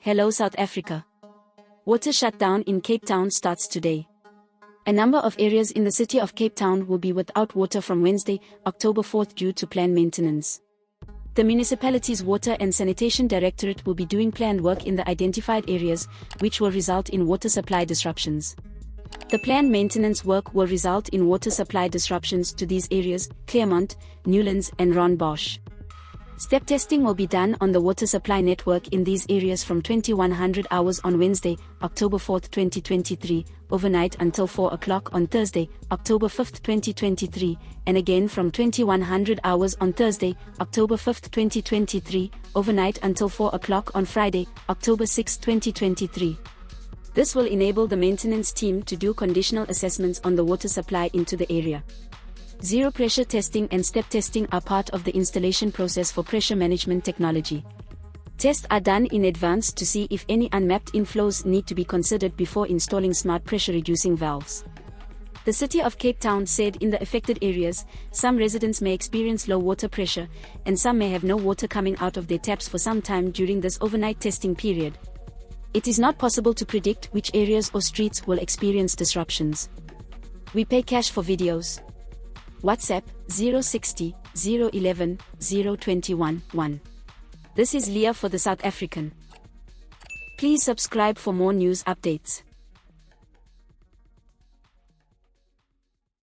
Hello South Africa. Water shutdown in Cape Town starts today. A number of areas in the city of Cape Town will be without water from Wednesday, October 4th due to planned maintenance. The municipality's Water and Sanitation Directorate will be doing planned work in the identified areas, which will result in water supply disruptions. The planned maintenance work will result in water supply disruptions to these areas: Claremont, Newlands and Ronbosch. Step testing will be done on the water supply network in these areas from 2100 hours on Wednesday, October 4, 2023, overnight until 4 o'clock on Thursday, October 5, 2023, and again from 2100 hours on Thursday, October 5, 2023, overnight until 4 o'clock on Friday, October 6, 2023. This will enable the maintenance team to do conditional assessments on the water supply into the area. Zero pressure testing and step testing are part of the installation process for pressure management technology. Tests are done in advance to see if any unmapped inflows need to be considered before installing smart pressure reducing valves. The City of Cape Town said in the affected areas, some residents may experience low water pressure, and some may have no water coming out of their taps for some time during this overnight testing period. It is not possible to predict which areas or streets will experience disruptions. We pay cash for videos. WhatsApp 060 011 021 1. This is Leah for the South African. Please subscribe for more news updates.